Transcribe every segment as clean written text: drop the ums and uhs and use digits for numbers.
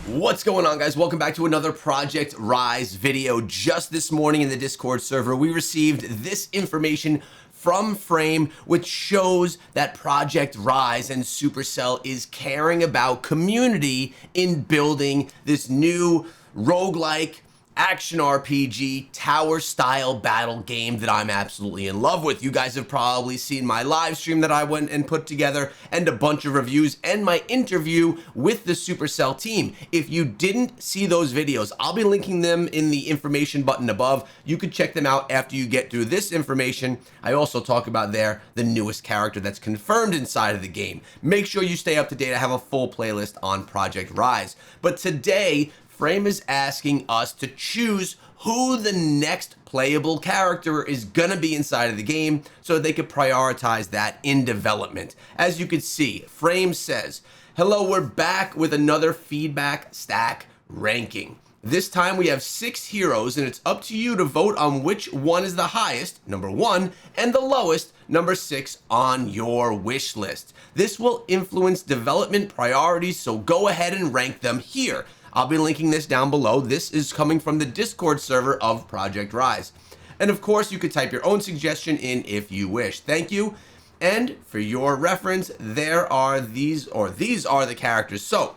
What's going on, guys? Welcome back to another Project Rise video. Just this morning in the Discord server, we received this information from Frame, which shows that Project Rise and Supercell is caring about community in building this new roguelike action RPG tower style battle game that I'm absolutely in love with. You guys have probably seen my live stream that I went and put together and a bunch of reviews and my interview with the Supercell team. If you didn't see those videos, I'll be linking them in the information button above. You can check them out after you get through this information. I also talk about there the newest character that's confirmed inside of the game. Make sure you stay up to date. I have a full playlist on Project Rise. But today, Frame is asking us to choose who the next playable character is gonna be inside of the game so they could prioritize that in development. As you can see, Frame says, hello, we're back with another feedback stack ranking. This time we have 6 heroes and it's up to you to vote on which one is the highest, number 1, and the lowest, number 6, on your wish list. This will influence development priorities, so go ahead and rank them here. I'll be linking this down below. This is coming from the Discord server of Project Rise. And of course, you could type your own suggestion in if you wish. Thank you. And for your reference, these are the characters. So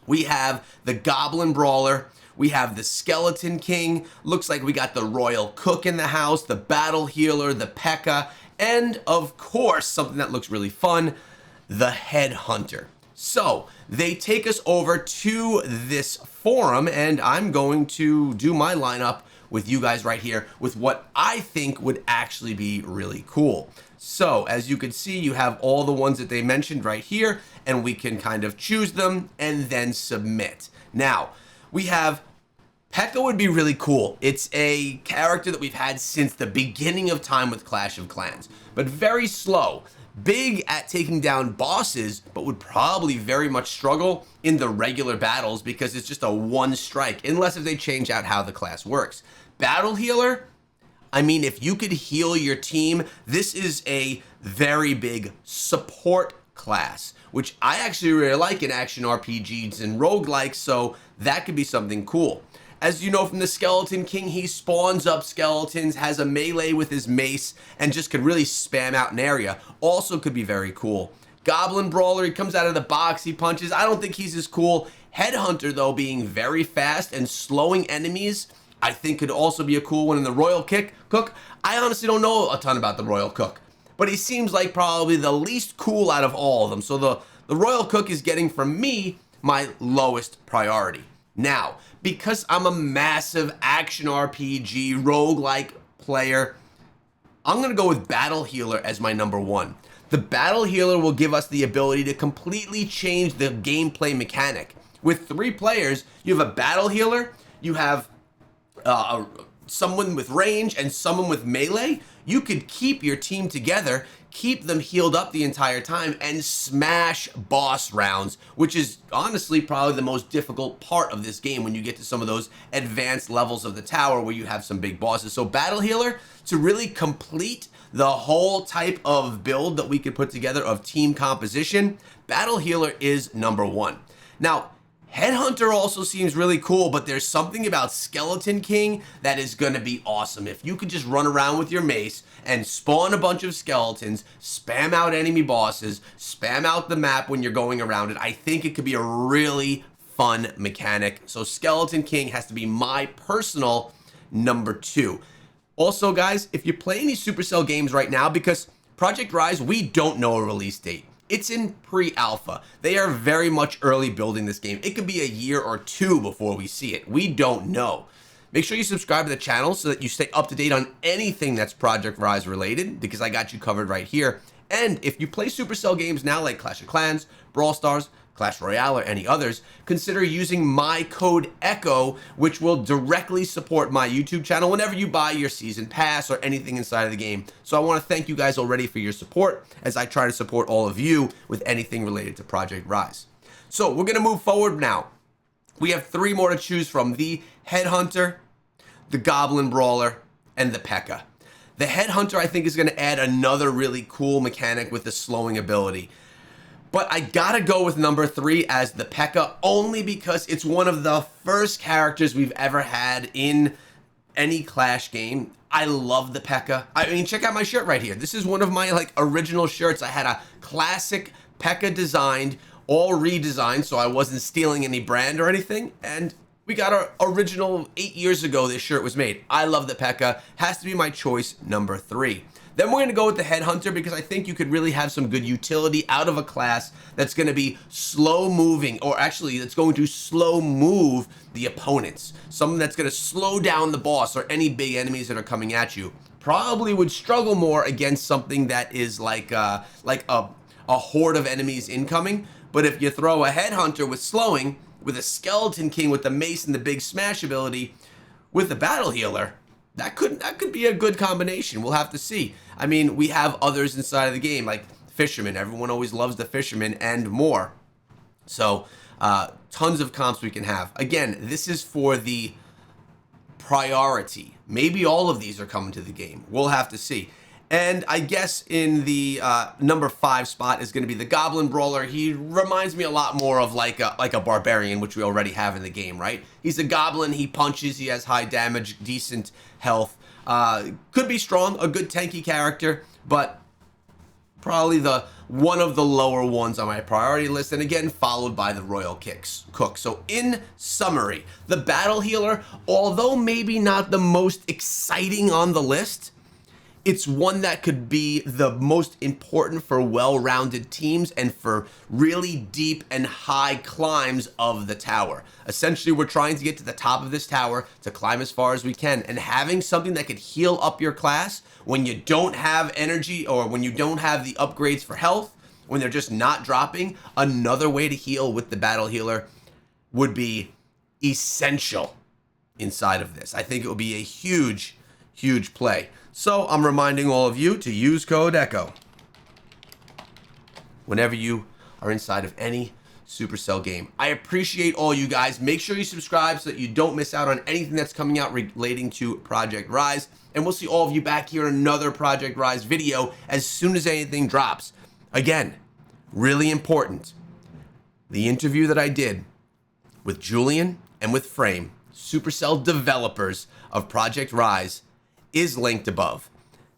we have the Goblin Brawler, we have the Skeleton King, looks like we got the Royal Cook in the house, the Battle Healer, the P.E.K.K.A., and of course, something that looks really fun, the Headhunter. So they take us over to this forum and I'm going to do my lineup with you guys right here with what I think would actually be really cool. So as you can see, you have all the ones that they mentioned right here and we can kind of choose them and then submit. Now we have P.E.K.K.A. would be really cool. It's a character that we've had since the beginning of time with Clash of Clans, but very slow. Big at taking down bosses, but would probably very much struggle in the regular battles because it's just a one strike, unless if they change out how the class works. Battle Healer, I mean, if you could heal your team, this is a very big support class, which I actually really like in action RPGs and roguelikes, so that could be something cool. As you know from the Skeleton King, he spawns up skeletons, has a melee with his mace, and just could really spam out an area. Also could be very cool. Goblin Brawler, he comes out of the box, he punches. I don't think he's as cool. Headhunter, though, being very fast and slowing enemies, I think could also be a cool one. In the Royal Cook, I honestly don't know a ton about the Royal Cook, but he seems like probably the least cool out of all of them. So the Royal Cook is getting, from me, my lowest priority. Now, because I'm a massive action RPG roguelike player, I'm going to go with Battle Healer as my number 1. The Battle Healer will give us the ability to completely change the gameplay mechanic. With 3 players, you have a Battle Healer, you have someone with range and someone with melee. You could keep your team together, keep them healed up the entire time, and smash boss rounds, which is honestly probably the most difficult part of this game when you get to some of those advanced levels of the tower where you have some big bosses. So Battle Healer, to really complete the whole type of build that we could put together of team composition, Battle Healer is number 1. Now, Headhunter also seems really cool, but there's something about Skeleton King that is going to be awesome. If you could just run around with your mace and spawn a bunch of skeletons, spam out enemy bosses, spam out the map when you're going around it, I think it could be a really fun mechanic. So Skeleton King has to be my personal number 2. Also, guys, if you play any Supercell games right now, because Project Rise, we don't know a release date. It's in pre-alpha. They are very much early building this game. It could be a year or 2 before we see it. We don't know. Make sure you subscribe to the channel so that you stay up to date on anything that's Project Rise related, because I got you covered right here. And if you play Supercell games now like Clash of Clans, Brawl Stars, Clash Royale, or any others, consider using my code ECHO, which will directly support my YouTube channel whenever you buy your season pass or anything inside of the game. So I want to thank you guys already for your support as I try to support all of you with anything related to Project Rise. So we're going to move forward now. We have 3 more to choose from: the Headhunter, the Goblin Brawler, and the P.E.K.K.A. The Headhunter, I think, is going to add another really cool mechanic with the slowing ability. But I gotta go with number 3 as the P.E.K.K.A. only because it's one of the first characters we've ever had in any Clash game. I love the P.E.K.K.A. I mean, check out my shirt right here. This is one of my like original shirts. I had a classic P.E.K.K.A. designed, all redesigned, so I wasn't stealing any brand or anything. And we got our original 8 years ago this shirt was made. I love the P.E.K.K.A. Has to be my choice number 3. Then we're going to go with the Headhunter because I think you could really have some good utility out of a class that's going to be slow moving, or actually that's going to slow move the opponents. Something that's going to slow down the boss or any big enemies that are coming at you. Probably would struggle more against something that is like a horde of enemies incoming. But if you throw a Headhunter with slowing, with a Skeleton King with the mace and the big smash ability, with the Battle Healer, that could be a good combination. We'll have to see. I mean, we have others inside of the game, like Fisherman. Everyone always loves the Fisherman and more. So, tons of comps we can have. Again, this is for the priority. Maybe all of these are coming to the game. We'll have to see. And I guess in the number 5 spot is going to be the Goblin Brawler. He reminds me a lot more of like a Barbarian, which we already have in the game, right? He's a Goblin. He punches. He has high damage, decent health. Could be strong, a good tanky character, but probably one of the lower ones on my priority list. And again, followed by the Royal Cook. So in summary, the Battle Healer, although maybe not the most exciting on the list, it's one that could be the most important for well-rounded teams and for really deep and high climbs of the tower. Essentially, we're trying to get to the top of this tower to climb as far as we can, and having something that could heal up your class when you don't have energy or when you don't have the upgrades for health, when they're just not dropping, another way to heal with the Battle Healer would be essential inside of this. I think it would be a huge play. So I'm reminding all of you to use code ECHO whenever you are inside of any Supercell game. I appreciate all you guys. Make sure you subscribe so that you don't miss out on anything that's coming out relating to Project Rise. And we'll see all of you back here in another Project Rise video as soon as anything drops. Again, really important. The interview that I did with Julian and with Frame, Supercell developers of Project Rise, is linked above.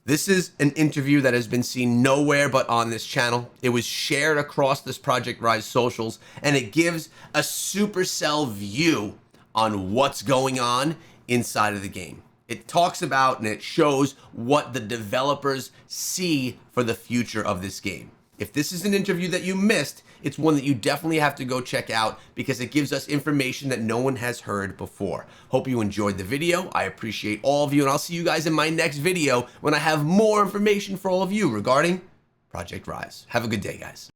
This is an interview that has been seen nowhere but on this channel. It was shared across this Project Rise socials, and it gives a Supercell view on what's going on inside of the game. It talks about and it shows what the developers see for the future of this game. If this is an interview that you missed, it's one that you definitely have to go check out because it gives us information that no one has heard before. Hope you enjoyed the video. I appreciate all of you, and I'll see you guys in my next video when I have more information for all of you regarding Project Rise. Have a good day, guys.